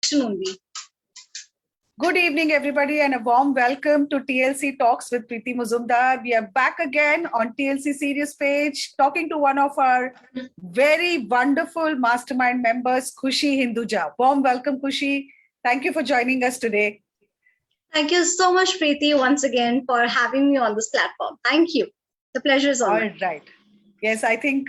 connection only. Good evening, everybody, and a warm welcome to TLC Talks with Preeti Muzumdar. We are back again on TLC Serious page, talking to one of our very wonderful mastermind members, Khushi Hinduja. Warm welcome, Khushi. Thank you for joining us today. Thank you so much, Preeti, once again for having me on this platform. Thank you. The pleasure is all mine. All right. Yes, I think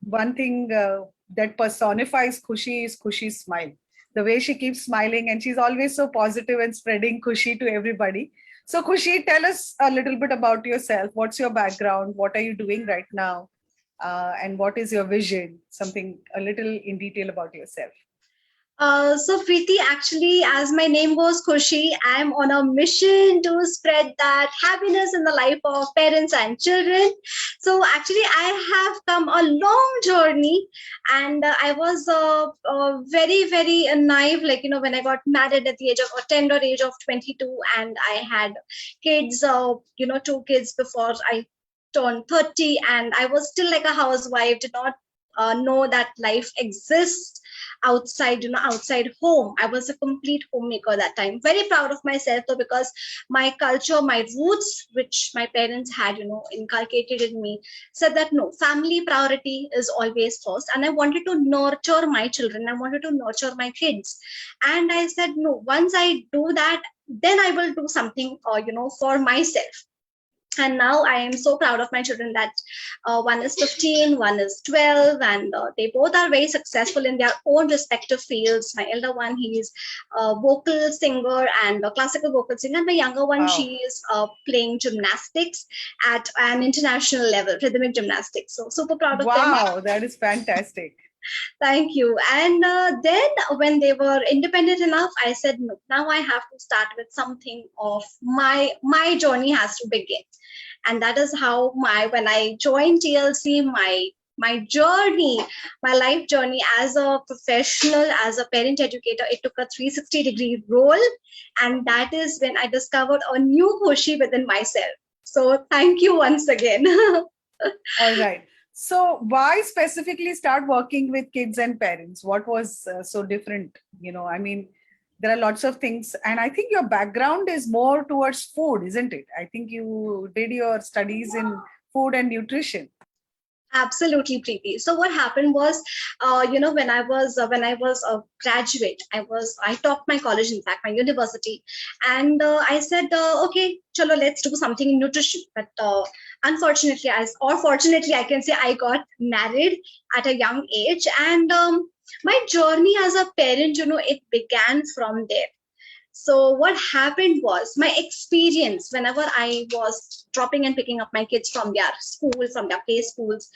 one thing that personifies Khushi is Khushi's smile. The way she keeps smiling, and she's always so positive and spreading Khushi to everybody. So Khushi, tell us a little bit about yourself. What's your background? What are you doing right now? And what is your vision? Something a little in detail about yourself. So Preeti, actually, as my name goes, Khushi, I'm on a mission to spread that happiness in the life of parents and children. So actually, I have come a long journey, and I was very, very naive. Like, when I got married at the age of 10 or age of 22, and I had kids, 2 kids before I turned 30, and I was still like a housewife, did not know that life exists outside home. I was a complete homemaker that time. Very proud of myself though, because my culture, my roots, which my parents had, inculcated in me, said that no, family priority is always first. And I wanted to nurture my children. I wanted to nurture my kids. And I said, no, once I do that, then I will do something, for myself. And now I am so proud of my children that one is 15, one is 12, and they both are very successful in their own respective fields. My elder one, he is a vocal singer and a classical vocal singer. And my younger one, she is playing gymnastics at an international level, rhythmic gymnastics. So super proud of them. Wow, that is fantastic. Thank you. And then when they were independent enough, I said, no, now I have to start with something of my journey has to begin. And that is how when I joined TLC, my journey, my life journey as a professional, as a parent educator, it took a 360-degree roll. And that is when I discovered a new Khushi within myself. So thank you once again. All right. So why specifically start working with kids and parents? What was so different? I mean, there are lots of things. And I think your background is more towards food, isn't it? I think you did your studies in food and nutrition. Absolutely, Preeti. So what happened was, when I was a graduate, I topped my college, in fact, my university, and I said, okay, chalo, let's do something in nutrition. But unfortunately, fortunately, I can say I got married at a young age, and my journey as a parent, it began from there. So what happened was my experience whenever I was dropping and picking up my kids from their schools, from their play schools,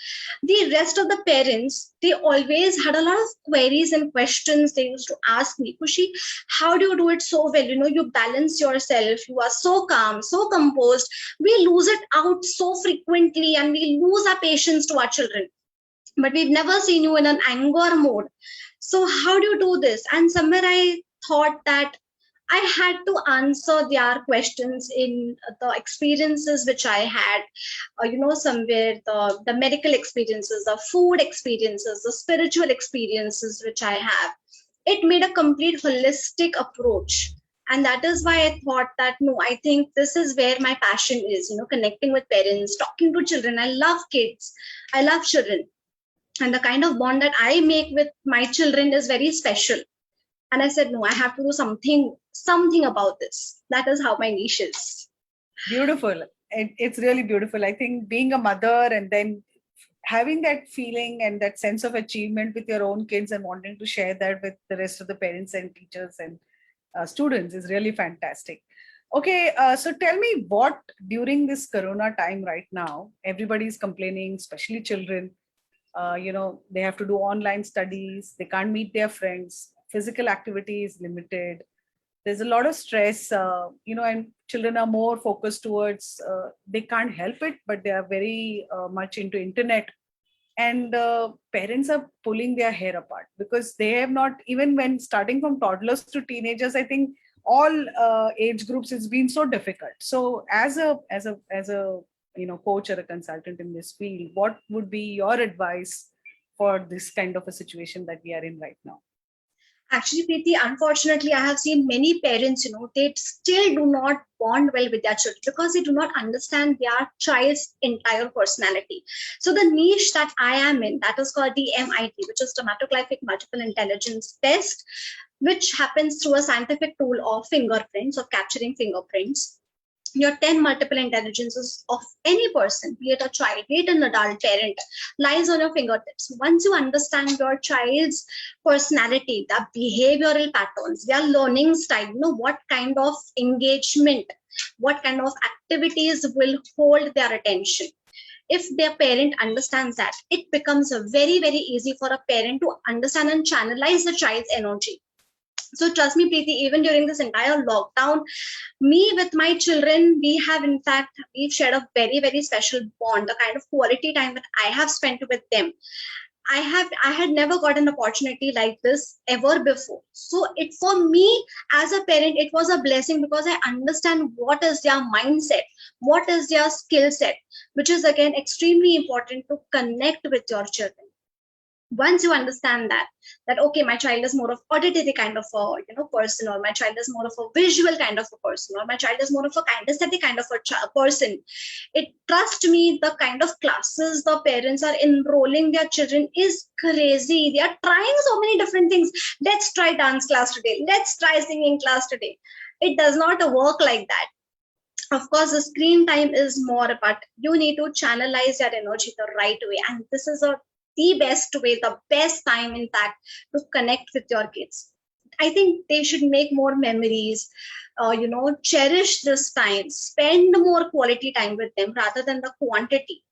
the rest of the parents, they always had a lot of queries and questions. They used to ask me, Khushi, how do you do it so well? You balance yourself. You are so calm, so composed. We lose it out so frequently and we lose our patience to our children. But we've never seen you in an anger mode. So how do you do this? And somewhere I thought that I had to answer their questions in the experiences which I had, somewhere the medical experiences, the food experiences, the spiritual experiences which I have. It made a complete holistic approach. And that is why I thought that, no, I think this is where my passion is, connecting with parents, talking to children. I love kids. I love children. And the kind of bond that I make with my children is very special. And I said, no, I have to do something about this. That is how my niche is. Beautiful. It's really beautiful. I think being a mother and then having that feeling and that sense of achievement with your own kids and wanting to share that with the rest of the parents and teachers and students is really fantastic. Okay, so tell me what during this Corona time right now, everybody's complaining, especially children. They have to do online studies. They can't meet their friends. Physical activity is limited. There's a lot of stress, and children are more focused towards, they can't help it, but they are very much into internet. And parents are pulling their hair apart because they have not, even when starting from toddlers to teenagers, I think all age groups, it's been so difficult. So as a coach or a consultant in this field, what would be your advice for this kind of a situation that we are in right now? Actually, Preeti, unfortunately, I have seen many parents, they still do not bond well with their children because they do not understand their child's entire personality. So the niche that I am in, that is called the MIT, which is Dermatoglyphic Multiple Intelligence Test, which happens through a scientific tool of fingerprints, of capturing fingerprints. Your 10 multiple intelligences of any person, be it a child, be it an adult parent, lies on your fingertips. Once you understand your child's personality, the behavioral patterns, their learning style, what kind of engagement, what kind of activities will hold their attention. If their parent understands that, it becomes very, very easy for a parent to understand and channelize the child's energy. So trust me, Preeti, even during this entire lockdown, me with my children, we've shared a very, very special bond, the kind of quality time that I have spent with them. I had never got an opportunity like this ever before. So it, for me as a parent, it was a blessing because I understand what is their mindset, what is their skill set, which is again extremely important to connect with your children. Once you understand that okay, my child is more of auditory kind of a person, or my child is more of a visual kind of a person, or my child is more of a kinesthetic kind of a person, it, trust me, the kind of classes the parents are enrolling their children is crazy. They are trying so many different things. Let's try dance class today, let's try singing class today. It does not work like that. Of course, the screen time is more, but you need to channelize your energy the right way, and this is the best way, the best time, in fact, to connect with your kids. I think they should make more memories, cherish this time, spend more quality time with them rather than the quantity.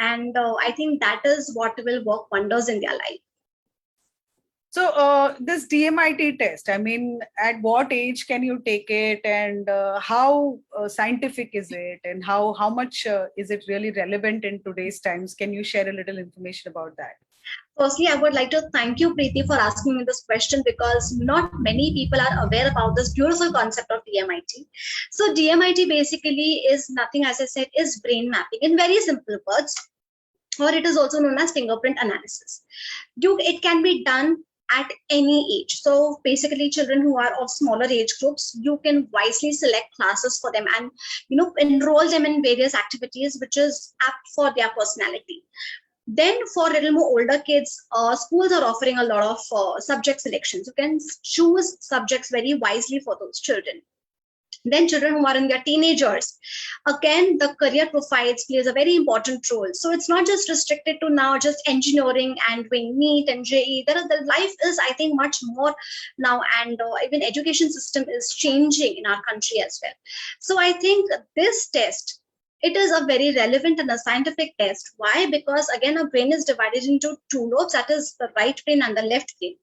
And I think that is what will work wonders in their life. So this DMIT test, I mean, at what age can you take it, and how scientific is it, and how much is it really relevant in today's times? Can you share a little information about that? Firstly, I would like to thank you, Preeti, for asking me this question because not many people are aware about this beautiful concept of DMIT. So DMIT basically is nothing, as I said, is brain mapping in very simple words, or it is also known as fingerprint analysis. It can be done at any age. So basically, children who are of smaller age groups, you can wisely select classes for them and enroll them in various activities which is apt for their personality. Then for a little more older kids, schools are offering a lot of subject selections. You can choose subjects very wisely for those children. Then children who are in their teenagers, again, the career profiles plays a very important role. So it's not just restricted to now just engineering and doing NEET and JE. The life is, I think, much more now, and even education system is changing in our country as well. So I think this test, it is a very relevant and a scientific test. Why? Because again, our brain is divided into two lobes, that is the right brain and the left brain,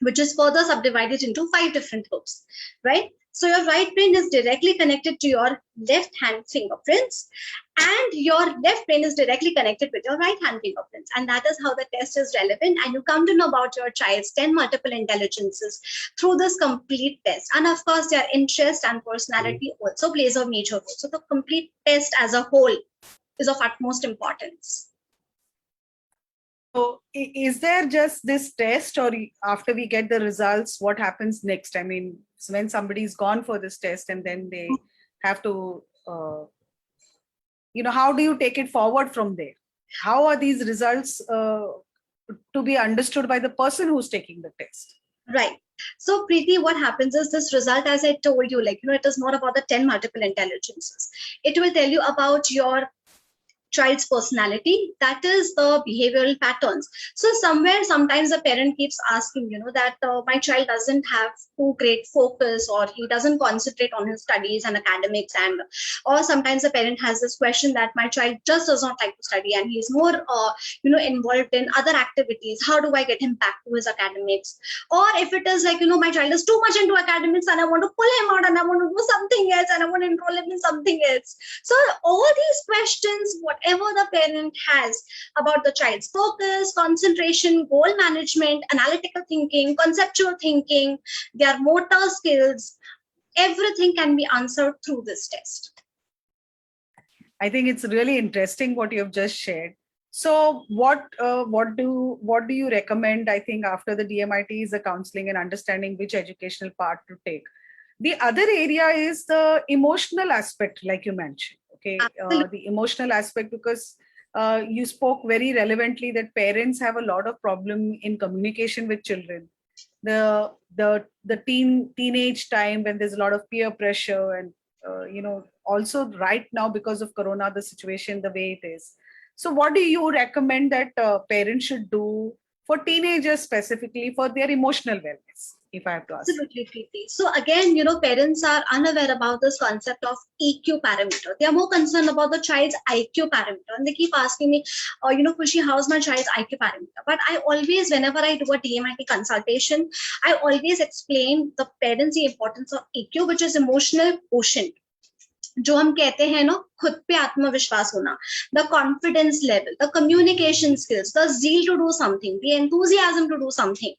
which is further subdivided into 5 different lobes, right? So your right brain is directly connected to your left hand fingerprints, and your left brain is directly connected with your right hand fingerprints. And that is how the test is relevant. And you come to know about your child's 10 multiple intelligences through this complete test. And of course, their interest and personality also plays a major role. So the complete test as a whole is of utmost importance. So is there just this test, or after we get the results, what happens next? I mean, so when somebody's gone for this test and then they have to, how do you take it forward from there? How are these results to be understood by the person who's taking the test? Right. So Preeti, what happens is this result, as I told you, it is more about the 10 multiple intelligences. It will tell you about your child's personality, that is the behavioral patterns. So somewhere, sometimes the parent keeps asking, that my child doesn't have too great focus, or he doesn't concentrate on his studies and academics, and or sometimes the parent has this question that my child just does not like to study and he's more involved in other activities. How do I get him back to his academics? Or if it is my child is too much into academics and I want to pull him out and I want to do something else and I want to enroll him in something else. So all these questions, whatever the parent has about the child's focus, concentration, goal management, analytical thinking, conceptual thinking, their motor skills, everything can be answered through this test. I think it's really interesting what you have just shared. So what do you recommend? I think after the DMIT is the counseling and understanding which educational part to take. The other area is the emotional aspect, like you mentioned. Okay, Absolutely. the emotional aspect, because you spoke very relevantly that parents have a lot of problem in communication with children. The teenage time when there's a lot of peer pressure, and also right now because of corona, the situation the way it is. So what do you recommend that parents should do for teenagers specifically for their emotional wellness, if I have to ask? Absolutely, Preeti. So again, parents are unaware about this concept of EQ parameter. They are more concerned about the child's IQ parameter, and they keep asking me, Khushi, how's my child's IQ parameter? But I always, whenever I do a DMIT consultation, I always explain the parents the importance of EQ, which is emotional quotient. जो हम कहते हैं ना, खुद पे आत्मविश्वास होना, the confidence level, the communication skills, the zeal to do something, the enthusiasm to do something,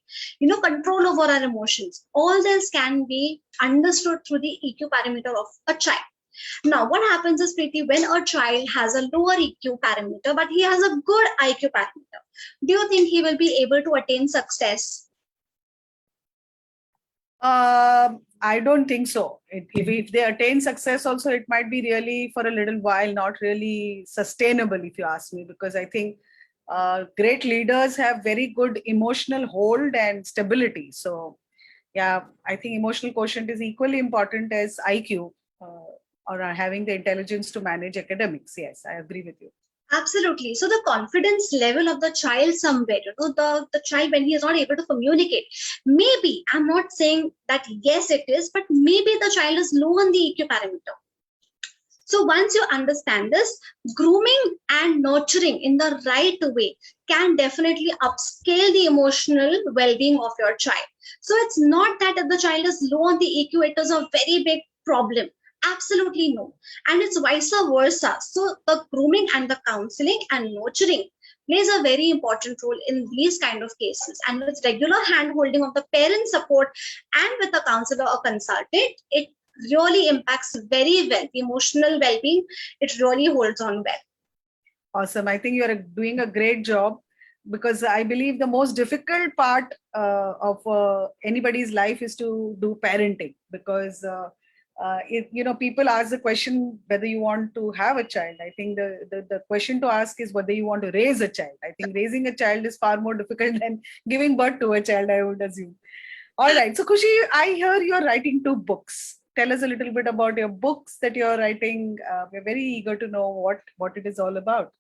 control over our emotions, all this can be understood through the EQ parameter of a child. Now, what happens is, Preeti, when a child has a lower EQ parameter, but he has a good IQ parameter, do you think he will be able to attain success? I don't think so. If they attain success also, it might be really for a little while, not really sustainable, if you ask me, because I think great leaders have very good emotional hold and stability. So, yeah, I think emotional quotient is equally important as IQ, or having the intelligence to manage academics. Yes, I agree with you. Absolutely. So the confidence level of the child somewhere, the child when he is not able to communicate, maybe, I'm not saying that yes it is, but maybe the child is low on the EQ parameter. So once you understand this, grooming and nurturing in the right way can definitely upscale the emotional well-being of your child. So it's not that if the child is low on the EQ, it is a very big problem. Absolutely no. And it's vice versa. So the grooming and the counseling and nurturing plays a very important role in these kind of cases. And with regular hand holding of the parent support and with a counselor or consultant, it really impacts very well the emotional well-being. It really holds on well. Awesome. I think you're doing a great job, because I believe the most difficult part of anybody's life is to do parenting, because people ask the question whether you want to have a child. I think the question to ask is whether you want to raise a child. I think raising a child is far more difficult than giving birth to a child, I would assume. All right. So Khushi, I hear you're writing 2 books. Tell us a little bit about your books that you're writing. We're very eager to know what it is all about.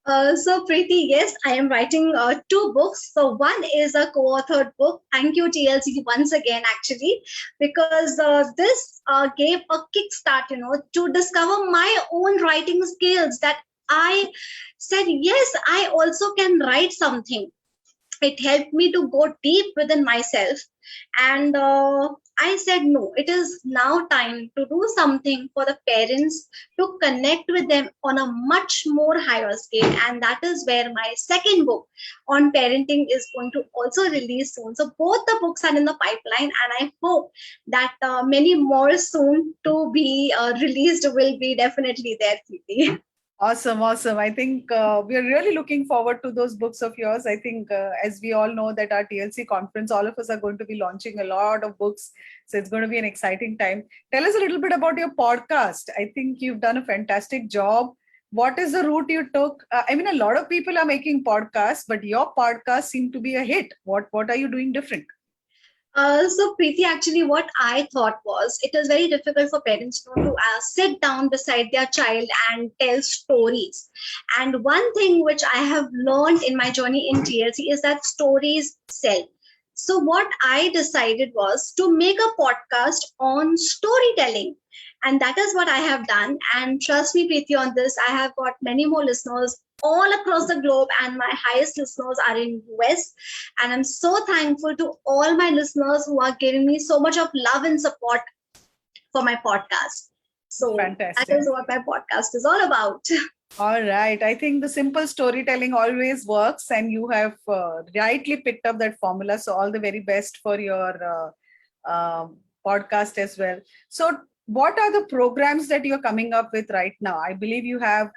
So Preeti, yes, I am writing 2 books. So one is a co-authored book. Thank you TLC once again, actually, because this gave a kickstart, to discover my own writing skills. That I said, yes, I also can write something. It helped me to go deep within myself, and I said, no, it is now time to do something for the parents, to connect with them on a much more higher scale. And that is where my second book on parenting is going to also release soon. So both the books are in the pipeline, and I hope that many more soon to be released will be definitely there, Preeti. Awesome. I think we are really looking forward to those books of yours. I think, as we all know, that our TLC conference, all of us are going to be launching a lot of books. So it's going to be an exciting time. Tell us a little bit about your podcast. I think you've done a fantastic job. What is the route you took? I mean, a lot of people are making podcasts, but your podcast seemed to be a hit. What are you doing different? So Preeti, actually what I thought was, it is very difficult for parents to sit down beside their child and tell stories. And one thing which I have learned in my journey in TLC is that stories sell. So what I decided was to make a podcast on storytelling. And that is what I have done. And trust me, Preeti, on this, I have got many more listeners all across the globe, and my highest listeners are in US. And I'm so thankful to all my listeners who are giving me so much of love and support for my podcast. So Fantastic. that is what my podcast is all about. All right. I think the simple storytelling always works, and you have rightly picked up that formula. So all the very best for your podcast as well. So what are the programs that you're coming up with right now? I believe you have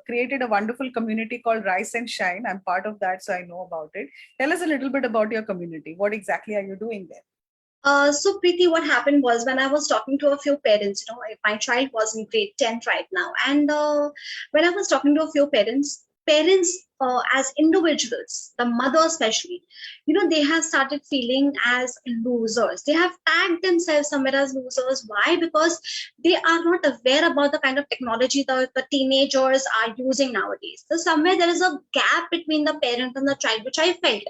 created a wonderful community called Rise and Shine. I'm part of that, so I know about it. Tell us a little bit about your community. What exactly are you doing there? So Preeti, what happened was when I was talking to a few parents, my child was in grade 10 right now. And when I was talking to a few parents as individuals, the mother especially, they have started feeling as losers. They have tagged themselves somewhere as losers. Why? Because they are not aware about the kind of technology the teenagers are using nowadays. So somewhere there is a gap between the parent and the child, which I felt.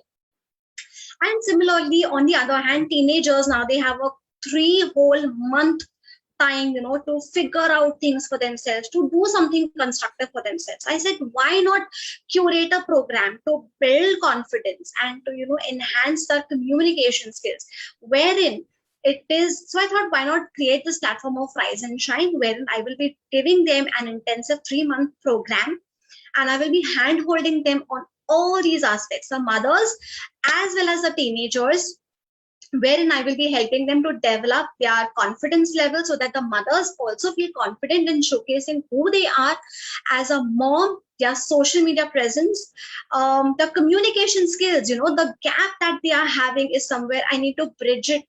And similarly, on the other hand, teenagers now they have a 3 whole month time, to figure out things for themselves, to do something constructive for themselves. I said, why not curate a program to build confidence and to, enhance their communication skills, wherein it is, so I thought, why not create this platform of Rise and Shine, wherein I will be giving them an intensive 3 month program and I will be hand holding them on all these aspects, the mothers as well as the teenagers, wherein I will be helping them to develop their confidence level so that the mothers also feel confident in showcasing who they are as a mom, their social media presence, the communication skills, the gap that they are having is somewhere I need to bridge it.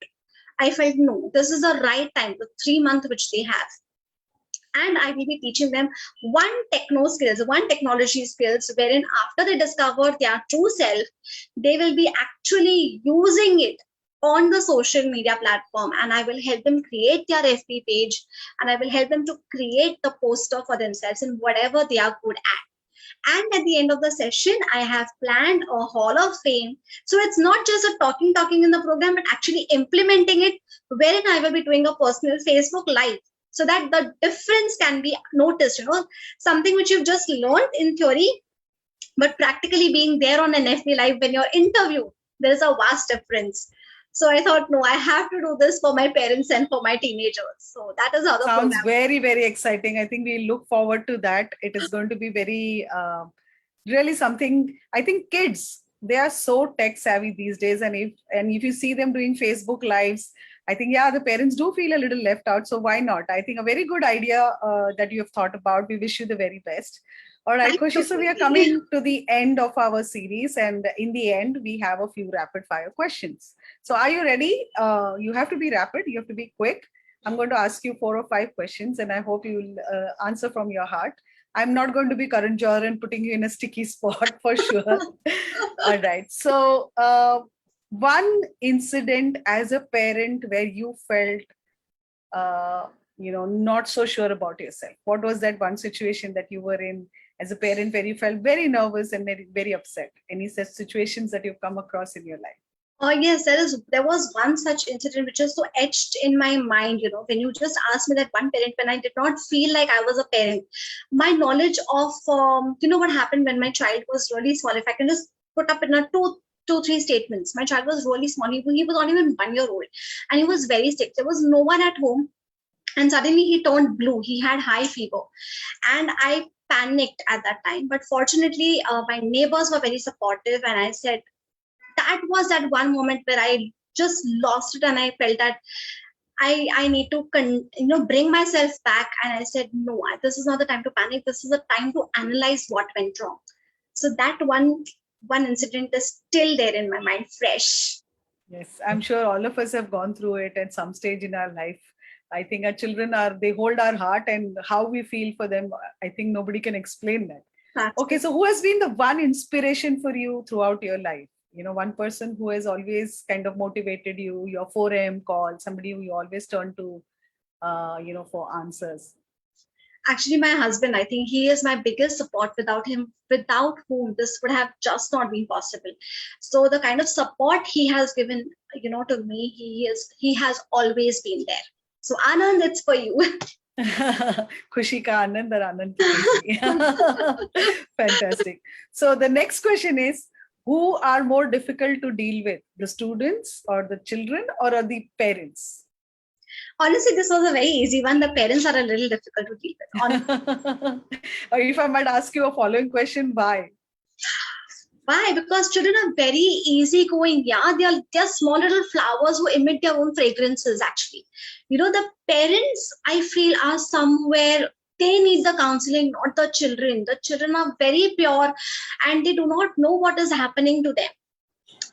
I felt no, this is the right time, the 3 month which they have. And I will be teaching them one technology skills, wherein after they discover their true self, they will be actually using it on the social media platform, and I will help them create their FB page, and I will help them to create the poster for themselves in whatever they are good at. And at the end of the session, I have planned a hall of fame. So it's not just a talking in the program, but actually implementing it, wherein I will be doing a personal Facebook live so that the difference can be noticed, something which you've just learned in theory, but practically being there on an FB live when you're interviewed, there is a vast difference. So I thought, no, I have to do this for my parents and for my teenagers. So that is how the Sounds program. very, very exciting. I think we look forward to that. It is going to be very, really something. I think kids, they are so tech savvy these days, and if you see them doing Facebook lives, I think the parents do feel a little left out. So why not? I think a very good idea that you have thought about. We wish you the very best. All right, Thank Khushi. you, So we are Preeti. coming to the end of our series, and in the end, we have a few rapid fire questions. So are you ready? You have to be rapid. You have to be quick. I'm going to ask you 4 or 5 questions, and I hope you'll answer from your heart. I'm not going to be Karan Johar and putting you in a sticky spot for sure. All right. So, one incident as a parent where you felt, not so sure about yourself. What was that one situation that you were in as a parent where you felt very nervous and very, very upset? Any such situations that you've come across in your life? Oh yes, there was one such incident which is so etched in my mind, when you just asked me that one parent, when I did not feel like I was a parent. My knowledge of what happened when my child was really small. If I can just put up in a two, three statements. My child was really small. He was not even 1 year old, and he was very sick. There was no one at home, and suddenly he turned blue. He had high fever, and I panicked at that time. But fortunately, my neighbors were very supportive, and I said, that was that one moment where I just lost it, and I felt that I need to bring myself back, and I said, no, this is not the time to panic. This is the time to analyze what went wrong. So that one incident is still there in my mind, fresh. Yes, I'm sure all of us have gone through it at some stage in our life. I think our children they hold our heart, and how we feel for them, I think nobody can explain that. Okay, so who has been the one inspiration for you throughout your life? One person who has always kind of motivated you, your 4 a.m. call, somebody who you always turn to, for answers. Actually, my husband, I think he is my biggest support. Without whom this would have just not been possible. So the kind of support he has given, to me, he has always been there. So Anand, it's for you. Khushi ka Anand or Anand ki Khushi. Fantastic. So the next question is, who are more difficult to deal with, the students or the children or the parents? Honestly, this was a very easy one. The parents are a little difficult to deal with. Or if I might ask you a following question, why? Why? Because children are very easygoing. Yeah, they are small little flowers who emit their own fragrances. Actually, the parents, I feel, are somewhere. They need the counseling, not the children. The children are very pure, and they do not know what is happening to them.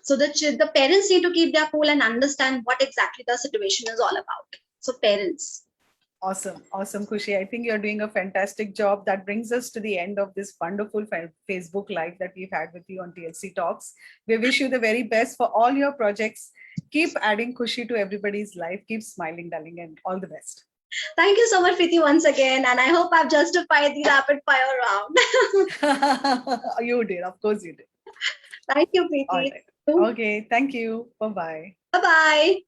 So the parents need to keep their cool and understand what exactly the situation is all about. So parents. Awesome, Khushi. I think you're doing a fantastic job. That brings us to the end of this wonderful Facebook Live that we've had with you on TLC Talks. We wish you the very best for all your projects. Keep adding Khushi to everybody's life. Keep smiling, darling, and all the best. Thank you so much, Preeti, once again. And I hope I've justified the rapid fire round. You did. Of course you did. Thank you, Preeti. All right. Okay. Thank you. Bye-bye. Bye-bye.